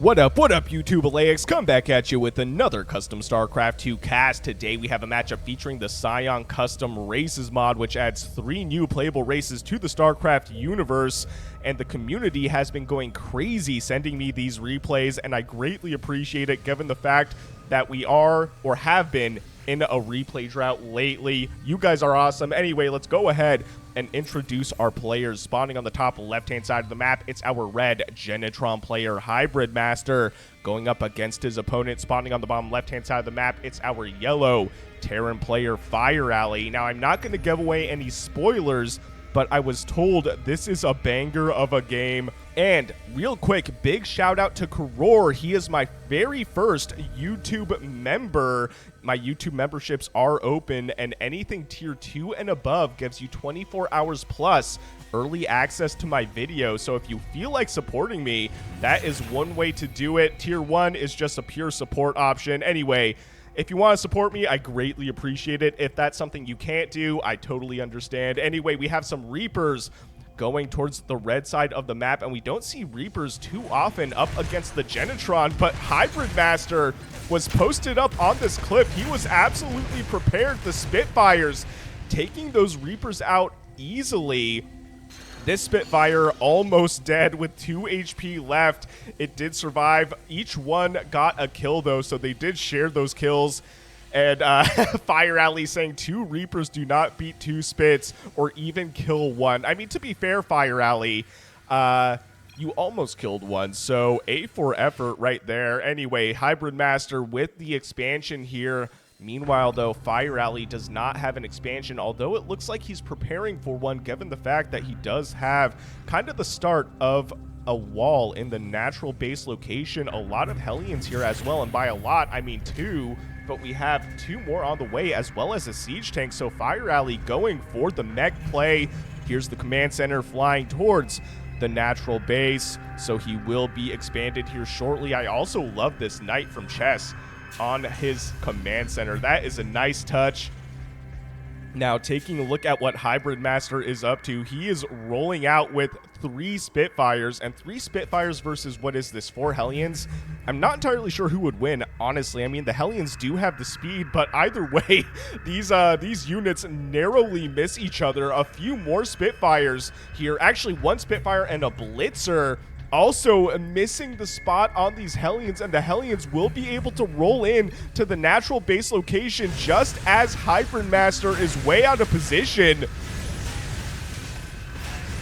What up, YouTube Elleix? Come back at you with another custom StarCraft 2 cast. Today we have a matchup featuring the Scion Custom Races mod, which adds 3 new playable races to the StarCraft universe. And the community has been going crazy sending me these replays, and I greatly appreciate it given the fact that we are, or have been, in a replay drought lately. You guys are awesome. Anyway, let's go ahead and introduce our players. Spawning on the top left-hand side of the map, it's our red Genetron player, Hybridmaster, going up against his opponent. Spawning on the bottom left-hand side of the map, it's our yellow Terran player, Fireally. Now, I'm not going to give away any spoilers, but I was told this is a banger of a game. And real quick, big shout out to Karor. He is my very first YouTube member. My YouTube memberships are open, and anything tier 2 and above gives you 24 hours plus early access to my videos. So if you feel like supporting me, that is one way to do it. Tier 1 is just a pure support option. Anyway, if you want to support me, I greatly appreciate it. If that's something you can't do, I totally understand. Anyway, we have some Reapers going towards the red side of the map, and we don't see Reapers too often up against the Genetron, but Hybridmaster was posted up on this clip. He was absolutely prepared. The Spitfires taking those Reapers out easily. This Spitfire almost dead with 2 HP left. It did survive. Each one got a kill, though, so they did share those kills. And Fireally saying 2 Reapers do not beat 2 Spits or even kill 1. I mean, to be fair, Fireally, you almost killed 1, so A for effort right there. Anyway, Hybridmaster with the expansion here. Meanwhile, though, Fireally does not have an expansion, although it looks like he's preparing for one, given the fact that he does have kind of the start of a wall in the natural base location. A lot of Hellions here as well, and by a lot, I mean 2, but we have 2 more on the way, as well as a siege tank. So Fireally going for the mech play. Here's the command center flying towards the natural base, so he will be expanded here shortly. I also love this knight from chess on his command center. That is a nice touch. Now, taking a look at what Hybridmaster is up to, he is rolling out with 3 Spitfires, and 3 Spitfires versus, what is this, 4 Hellions? I'm not entirely sure who would win, honestly. I mean, the Hellions do have the speed, but either way, these units narrowly miss each other. A few more Spitfires here. Actually, 1 Spitfire and a Blitzer also missing the spot on these Hellions, and the Hellions will be able to roll in to the natural base location just as Hybridmaster is way out of position.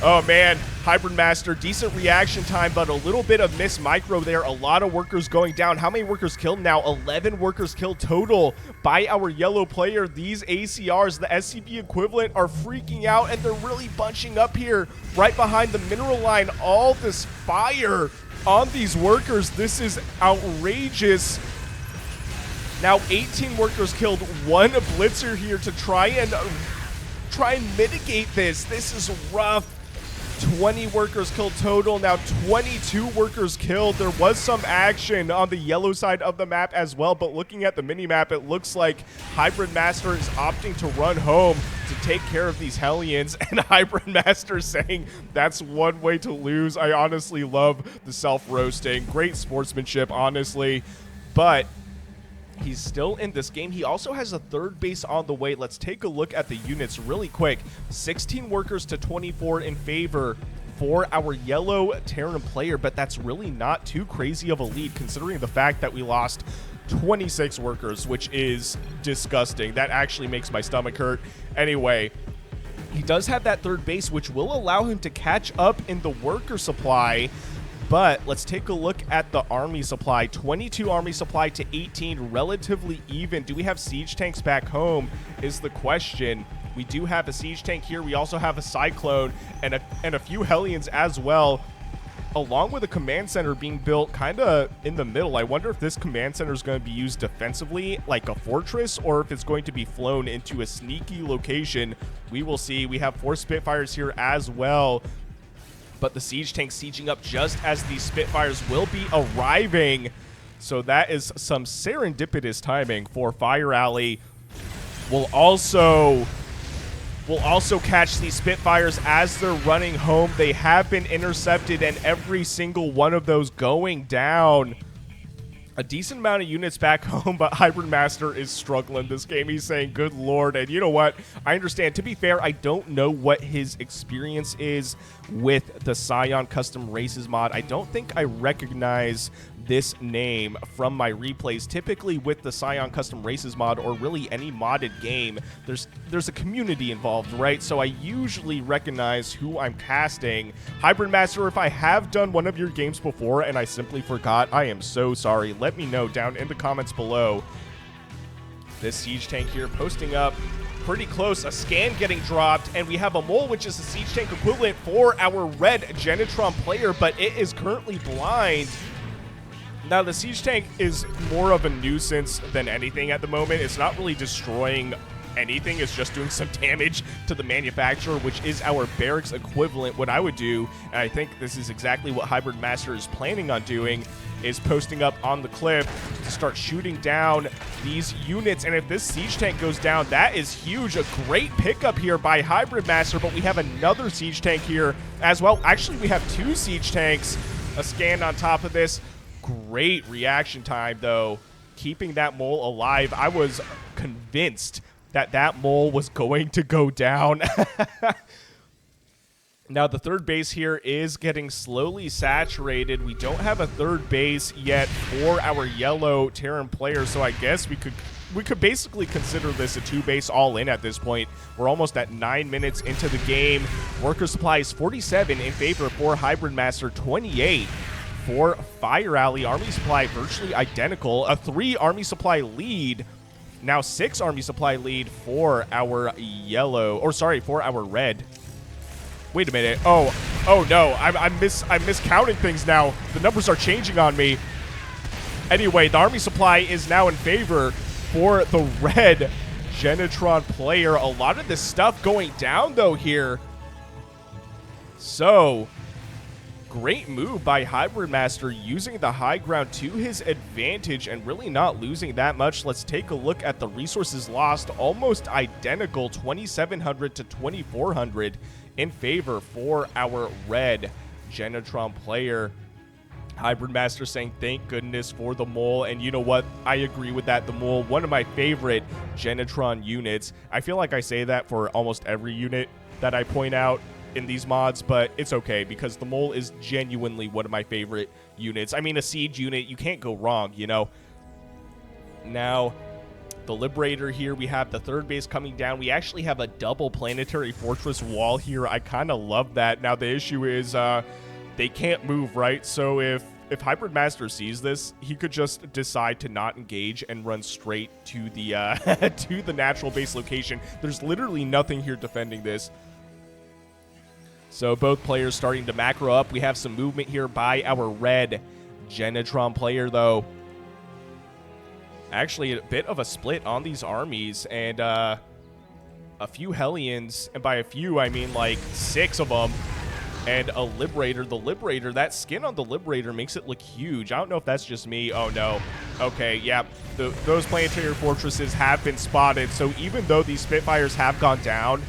Oh man, Hybridmaster, decent reaction time, but a little bit of miss micro there. A lot of workers going down. How many workers killed now? 11 workers killed total by our yellow player. These ACRs, the SCP equivalent, are freaking out, and they're really bunching up here right behind the mineral line. All this fire on these workers. This is outrageous. Now 18 workers killed, 1 blitzer here to try and mitigate this. This is rough. 20 workers killed total, now 22 workers killed. There was some action on the yellow side of the map as well, but looking at the mini-map, it looks like Hybridmaster is opting to run home to take care of these Hellions, and Hybridmaster saying that's one way to lose. I honestly love the self-roasting. Great sportsmanship, honestly, but he's still in this game. He also has a 3rd base on the way. Let's take a look at the units really quick. 16 workers to 24 in favor for our yellow Terran player, but that's really not too crazy of a lead considering the fact that we lost 26 workers, which is disgusting. That actually makes my stomach hurt. Anyway, he does have that 3rd base, which will allow him to catch up in the worker supply. But let's take a look at the army supply. 22 army supply to 18, relatively even. Do we have siege tanks back home is the question. We do have a siege tank here. We also have a Cyclone and a few Hellions as well, along with a command center being built kind of in the middle. I wonder if this command center is going to be used defensively like a fortress, or if it's going to be flown into a sneaky location. We will see. We have 4 Spitfires here as well, but the siege tank sieging up just as these Spitfires will be arriving. So that is some serendipitous timing for Fireally. Will also will also catch these Spitfires as they're running home. They have been intercepted, and every single one of those going down. A decent amount of units back home, but Hybridmaster is struggling this game. He's saying, good lord. And you know what? I understand. To be fair, I don't know what his experience is with the Scion Custom Races mod. I don't think I recognize this name from my replays. Typically with the Scion Custom Races mod, or really any modded game, there's a community involved, right? So I usually recognize who I'm casting. Hybridmaster, if I have done one of your games before and I simply forgot, I am so sorry. Let me know down in the comments below. This siege tank here posting up pretty close, a scan getting dropped, and we have a mole, which is a siege tank equivalent for our red Genetron player, but it is currently blind. Now, the siege tank is more of a nuisance than anything at the moment. It's not really destroying anything. It's just doing some damage to the manufacturer, which is our barracks equivalent. What I would do, and I think this is exactly what Hybridmaster is planning on doing, is posting up on the cliff to start shooting down these units. And if this siege tank goes down, that is huge. A great pickup here by Hybridmaster, but we have another siege tank here as well. Actually, we have two siege tanks, a scan on top of this. Great reaction time, though, keeping that mole alive. I was convinced that that mole was going to go down. Now, the third base here is getting slowly saturated. We don't have a third base yet for our yellow Terran player, so I guess we could basically consider this a two-base all-in at this point. We're almost at 9 minutes into the game. Worker supply is 47 in favor for Hybridmaster, 28 for Fireally. Army supply virtually identical. A 3 army supply lead. Now 6 army supply lead for our yellow, or sorry, for our red. Wait a minute. Oh no. I'm miscounting things now. The numbers are changing on me. Anyway, the army supply is now in favor for the red Genetron player. A lot of this stuff going down though here. So, great move by Hybridmaster, using the high ground to his advantage and really not losing that much. Let's take a look at the resources lost. Almost identical, 2,700 to 2,400 in favor for our red Genetron player. Hybridmaster saying thank goodness for the mole, and you know what? I agree with that. The mole, one of my favorite Genetron units. I feel like I say that for almost every unit that I point out in these mods, but it's okay because the mole is genuinely one of my favorite units. I mean, a siege unit, you can't go wrong, you know. Now, the Liberator here, we have the third base coming down. We actually have a double planetary fortress wall here. I kind of love that. Now, the issue is they can't move, right? So if Hybridmaster sees this, he could just decide to not engage and run straight to the to the natural base location. There's literally nothing here defending this. So both players starting to macro up. We have some movement here by our red Genetron player, though. Actually, a bit of a split on these armies, and a few Hellions, and by a few, I mean like 6 of them, and a Liberator. The Liberator, that skin on the Liberator makes it look huge. I don't know if that's just me. Oh, no. Okay, yeah, those planetary fortresses have been spotted, so even though these Spitfires have gone down,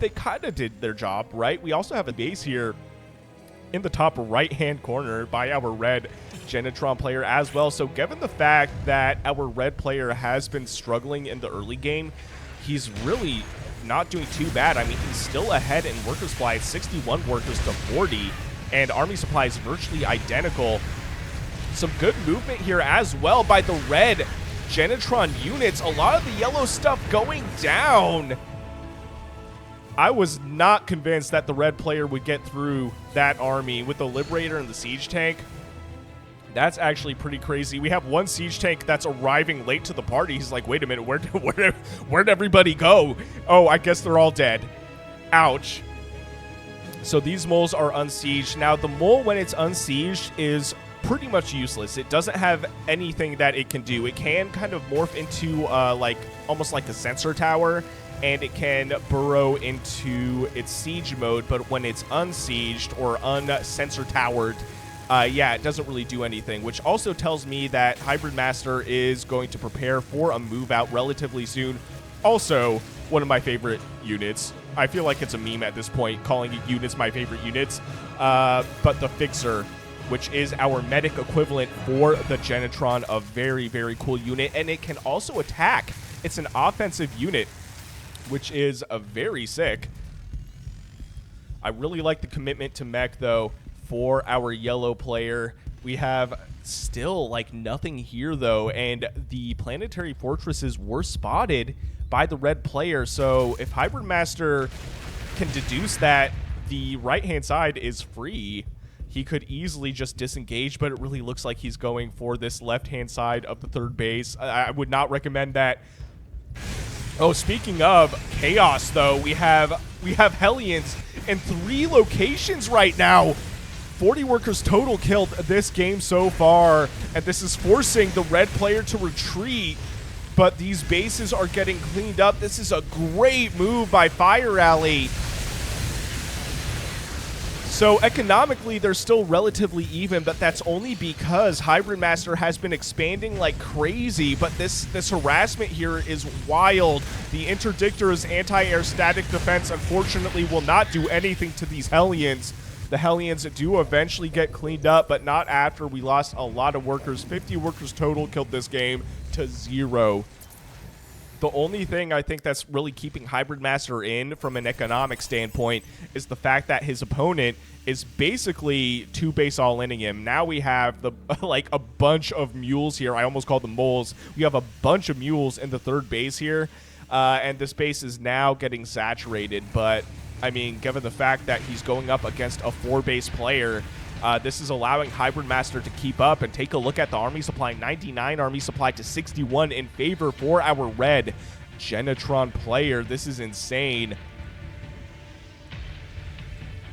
they kind of did their job, right? We also have a base here in the top right-hand corner by our red Genetron player as well. So given the fact that our red player has been struggling in the early game, he's really not doing too bad. I mean, he's still ahead in worker supply, 61 workers to 40, and army supply is virtually identical. Some good movement here as well by the red Genetron units. A lot of the yellow stuff going down. I was not convinced that the red player would get through that army with the Liberator and the siege tank. That's actually pretty crazy. We have one siege tank that's arriving late to the party. He's like, wait a minute, where'd everybody go? Oh, I guess they're all dead. Ouch. So these moles are unsieged. Now, the mole, when it's unsieged, is pretty much useless. It doesn't have anything that it can do. It can kind of morph into like almost like a sensor tower, and it can burrow into its siege mode, but when it's unsieged or unsensor towered, yeah, it doesn't really do anything, which also tells me that Hybridmaster is going to prepare for a move out relatively soon. Also, one of my favorite units. I feel like it's a meme at this point, calling units my favorite units. But the Fixer, which is our medic equivalent for the Genetron, a very, very cool unit. And it can also attack. It's an offensive unit, which is very sick. I really like the commitment to mech, though, for our yellow player. We have still, like, nothing here, though, and the planetary fortresses were spotted by the red player. So if Hybridmaster can deduce that the right-hand side is free, he could easily just disengage, but it really looks like he's going for this left-hand side of the third base. I would not recommend that. Oh, speaking of chaos, though, we have Hellions in 3 locations right now. 40 workers total killed this game so far, and this is forcing the red player to retreat, but these bases are getting cleaned up. This is a great move by Fireally. So economically, they're still relatively even, but that's only because Hybridmaster has been expanding like crazy, but this harassment here is wild. The Interdictor's anti-air static defense, unfortunately, will not do anything to these Hellions. The Hellions do eventually get cleaned up, but not after we lost a lot of workers. 50 workers total killed this game to 0. The only thing I think that's really keeping Hybridmaster in from an economic standpoint is the fact that his opponent is basically 2 base all-inning him. Now we have the like a bunch of mules here. I almost called them moles. We have a bunch of mules in the third base here, and this base is now getting saturated. But I mean, given the fact that he's going up against a 4-base player, this is allowing Hybridmaster to keep up. And take a look at the army supply. 99 army supply to 61 in favor for our red Genetron player. This is insane.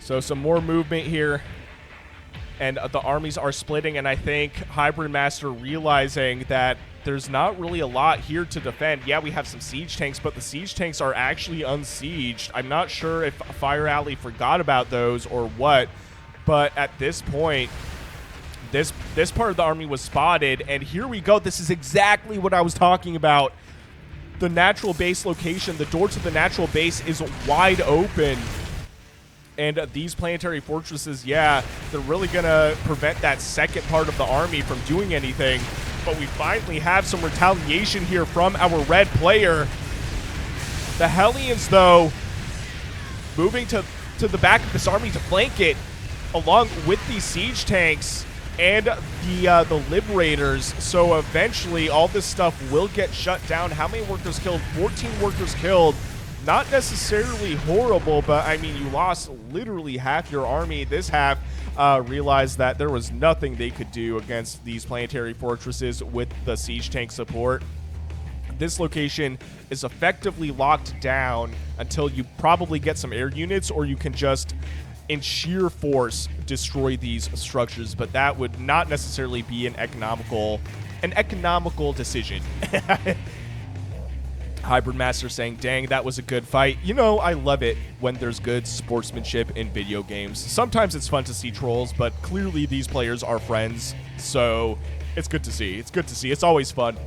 So some more movement here, and the armies are splitting, and I think Hybridmaster realizing that there's not really a lot here to defend. Yeah, we have some siege tanks, but the siege tanks are actually unsieged. I'm not sure if Fireally forgot about those or what, but at this point, this part of the army was spotted, and here we go. This is exactly what I was talking about. The natural base location, the door to the natural base is wide open. And these planetary fortresses, yeah, they're really going to prevent that second part of the army from doing anything. But we finally have some retaliation here from our red player. The Hellions, though, moving to the back of this army to flank it, along with these siege tanks and the Liberators. So eventually, all this stuff will get shut down. How many workers killed? 14 workers killed. Not necessarily horrible, but I mean, you lost literally half your army. This half realized that there was nothing they could do against these planetary fortresses with the siege tank support. This location is effectively locked down until you probably get some air units, or you can just in sheer force destroy these structures, but that would not necessarily be an economical decision. Hybridmaster saying, dang, that was a good fight. You know, I love it when there's good sportsmanship in video games. Sometimes it's fun to see trolls, but clearly these players are friends, so it's good to see. It's good to see. It's always fun.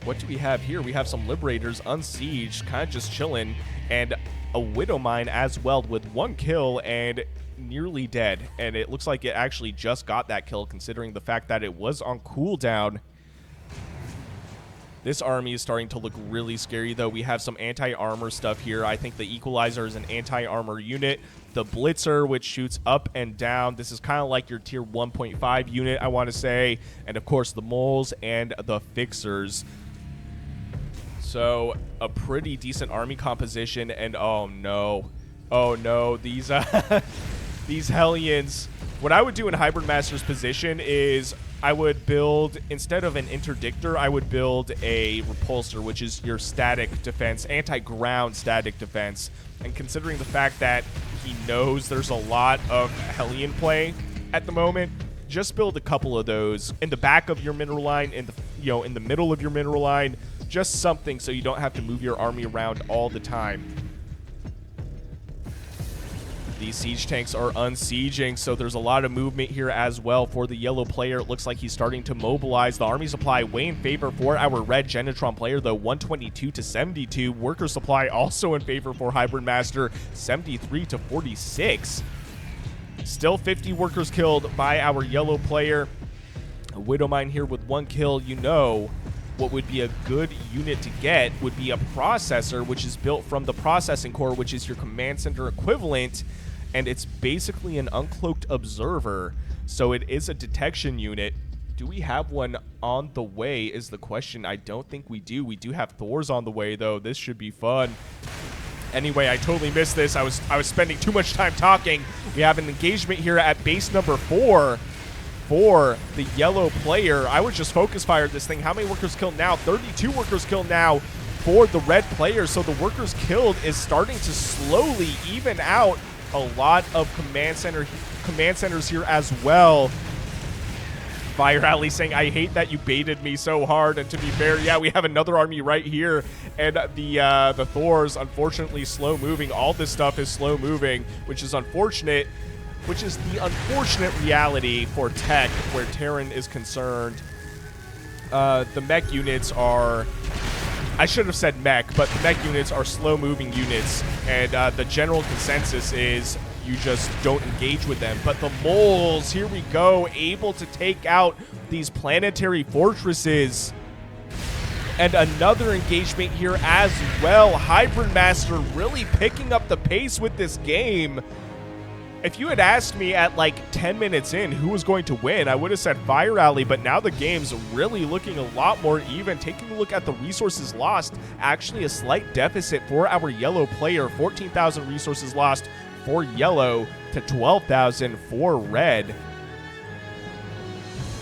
What do we have here? We have some Liberators unsieged, kind of just chilling, and a Widow Mine as well with 1 kill and nearly dead. And it looks like it actually just got that kill, considering the fact that it was on cooldown. This army is starting to look really scary, though. We have some anti-armor stuff here. I think the Equalizer is an anti-armor unit. The Blitzer, which shoots up and down. This is kind of like your tier 1.5 unit, I want to say. And, of course, the Moles and the Fixers. So, a pretty decent army composition. And, oh, no. Oh, no. These, these Hellions. What I would do in Hybridmaster's position is I would build, instead of an Interdictor, I would build a Repulsor, which is your static defense, anti-ground static defense. And considering the fact that he knows there's a lot of Hellion play at the moment, just build a couple of those in the back of your mineral line, in the in the middle of your mineral line, just something so you don't have to move your army around all the time. These siege tanks are unsieging, so there's a lot of movement here as well for the yellow player. It looks like he's starting to mobilize. The army supply way in favor for our red Genetron player, though, 122 to 72. Worker supply also in favor for Hybridmaster, 73 to 46. Still 50 workers killed by our yellow player. A Widowmine here with 1 kill. You know what would be a good unit to get would be a processor, which is built from the processing core, which is your command center equivalent, and it's basically an uncloaked observer, so it is a detection unit. Do we have one on the way is the question. I don't think we do. We do have Thors on the way, though. This should be fun. Anyway, I totally missed this. I was spending too much time talking. We have an engagement here at base number 4 for the yellow player. I would just focus fire this thing. How many workers killed now? 32 workers killed now for the red player. So the workers killed is starting to slowly even out. A lot of command centers here as well. Fireally saying, I hate that you baited me so hard. And to be fair, yeah, we have another army right here. And the Thors, unfortunately, slow moving. All this stuff is slow moving, which is unfortunate. Which is the unfortunate reality for tech where Terran is concerned. The mech units are... I should have said mech, but the mech units are slow-moving units, and the general consensus is you just don't engage with them. But the moles, here we go, able to take out these planetary fortresses. And another engagement here as well. Hybridmaster really picking up the pace with this game. If you had asked me at like 10 minutes in who was going to win, I would have said Fireally, but now the game's really looking a lot more even. Taking a look at the resources lost, actually a slight deficit for our yellow player. 14,000 resources lost for yellow to 12,000 for red.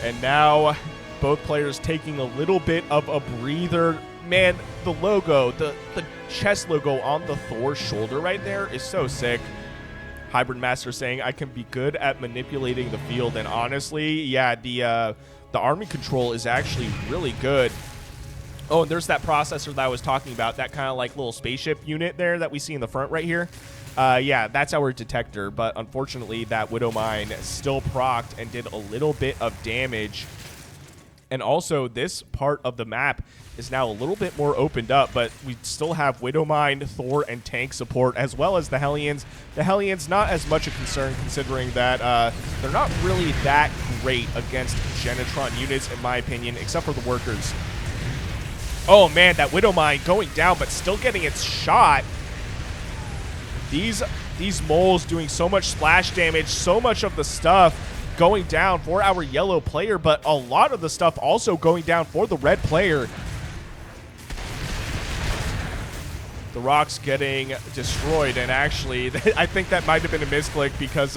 And now both players taking a little bit of a breather. Man, the logo, the chest logo on the Thor shoulder right there is so sick. Hybridmaster saying, I can be good at manipulating the field. And honestly, yeah, the army control is actually really good. Oh, and there's that processor that I was talking about, that kind of like little spaceship unit there that we see in the front right here. Yeah, that's our detector, but unfortunately that Widowmine still procced and did a little bit of damage. And also, this part of the map is now a little bit more opened up, but we still have Widowmine, Thor, and tank support, as well as the Hellions. The Hellions, not as much a concern, considering that they're not really that great against Genetron units, in my opinion, except for the workers. Oh, man, that Widowmine going down, but still getting its shot. These moles doing so much splash damage, so much of the stuff going down for our yellow player, but a lot of the stuff also going down for the red player. The rock's getting destroyed, and actually, I think that might have been a misclick because,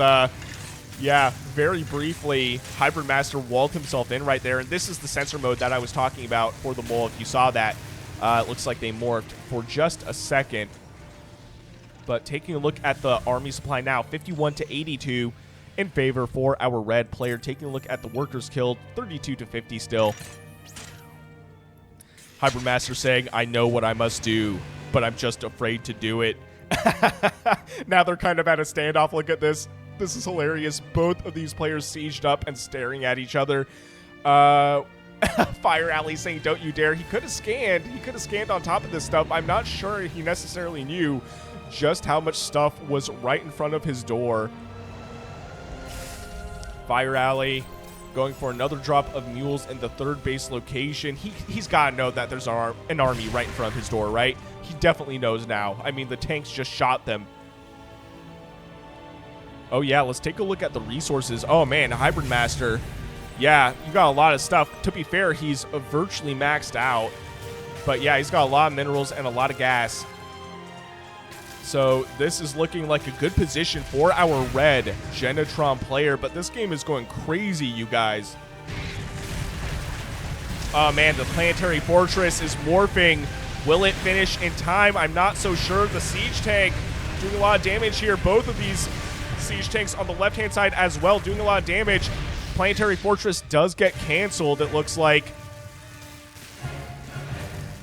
yeah, very briefly, Hybridmaster walled himself in right there, and this is the sensor mode that I was talking about for the mole. If you saw that, it looks like they morphed for just a second. But taking a look at the army supply now, 51 to 82 in favor for our red player. Taking a look at the workers killed, 32 to 50 still. Hybridmaster saying, I know what I must do, but I'm just afraid to do it. Now they're kind of at a standoff. Look at this. This is hilarious. Both of these players sieged up and staring at each other. Fireally saying, don't you dare. He could have scanned. He could have scanned on top of this stuff. I'm not sure he necessarily knew just how much stuff was right in front of his door. Fireally going for another drop of mules in the third base location. He's got to know that there's an army right in front of his door, right? He definitely knows now. I mean, the tanks just shot them. Oh, yeah, let's take a look at the resources. Oh, man, Hybridmaster. Yeah, you got a lot of stuff. To be fair, he's virtually maxed out. But, yeah, he's got a lot of minerals and a lot of gas. So this is looking like a good position for our red Genetron player, but this game is going crazy, you guys. Oh, man, the planetary fortress is morphing. Will it finish in time? I'm not so sure. The siege tank doing a lot of damage here. Both of these siege tanks on the left-hand side as well doing a lot of damage. Planetary fortress does get canceled, it looks like.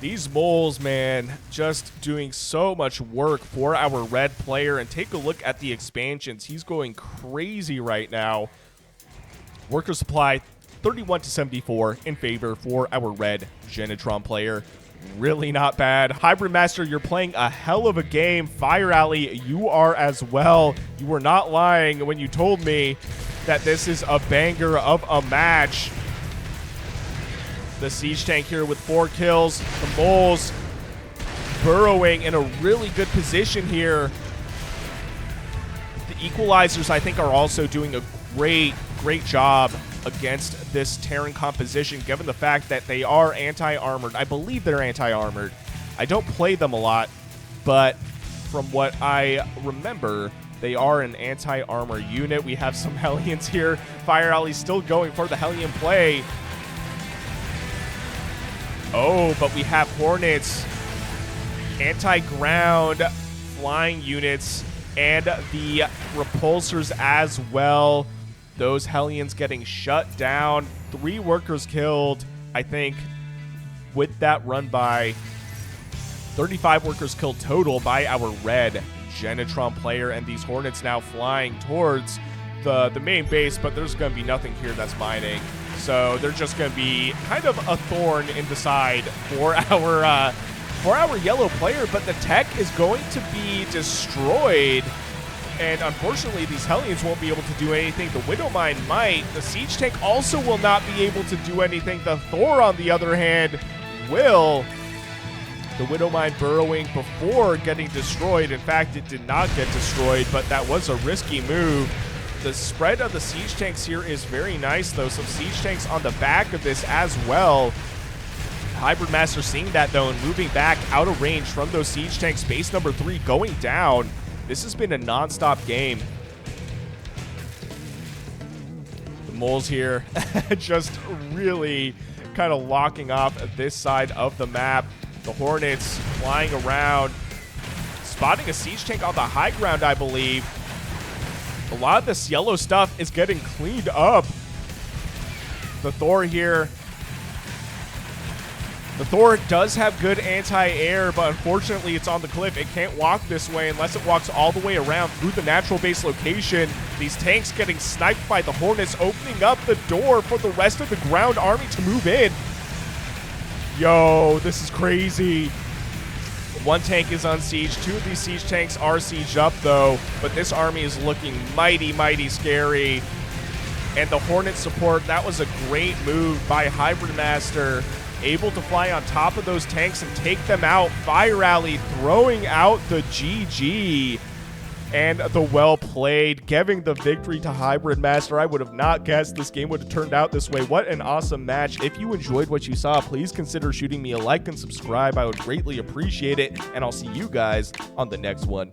These moles, man, just doing so much work for our red player. And take a look at the expansions. He's going crazy right now. Worker supply 31 to 74 in favor for our red Genetron player. Really not bad. Hybridmaster, you're playing a hell of a game. Fireally, you are as well. You were not lying when you told me that this is a banger of a match. The siege tank here with 4 kills. The moles burrowing in a really good position here. The equalizers, I think, are also doing a great job against this Terran composition, given the fact that they are anti-armored. I believe they're anti-armored. I don't play them a lot, but from what I remember, they are an anti-armor unit. We have some Hellions here. Fireally still going for the Hellion play. Oh, but we have Hornets, anti-ground flying units, and the repulsors as well. Those Hellions getting shut down. 3 workers killed, I think, with that run by. 35 workers killed total by our red Genetron player, and these Hornets now flying towards the main base, but there's going to be nothing here that's mining. So they're just going to be kind of a thorn in the side for our yellow player, but the tech is going to be destroyed. And unfortunately, these Hellions won't be able to do anything. The Widowmine might. The Siege Tank also will not be able to do anything. The Thor, on the other hand, will. The Widowmine burrowing before getting destroyed. In fact, it did not get destroyed, but that was a risky move. The spread of the Siege Tanks here is very nice, though. Some Siege Tanks on the back of this as well. Hybridmaster seeing that, though, and moving back out of range from those Siege Tanks. Base number 3 going down. This has been a non-stop game. The moles here just really kind of locking off this side of the map. The Hornets flying around, spotting a Siege Tank on the high ground, I believe. A lot of this yellow stuff is getting cleaned up. The Thor here. The Thor does have good anti-air, but unfortunately it's on the cliff. It can't walk this way unless it walks all the way around through the natural base location. These tanks getting sniped by the Hornets, opening up the door for the rest of the ground army to move in. Yo, this is crazy. 1 tank is on siege. 2 of these siege tanks are sieged up, though, but this army is looking mighty scary. And the Hornet support, that was a great move by Hybridmaster, able to fly on top of those tanks and take them out. Fireally throwing out the GG. And the well played, giving the victory to Hybridmaster. I would have not guessed this game would have turned out this way. What an awesome match. If you enjoyed what you saw, please consider shooting me a like and subscribe. I would greatly appreciate it. And I'll see you guys on the next one.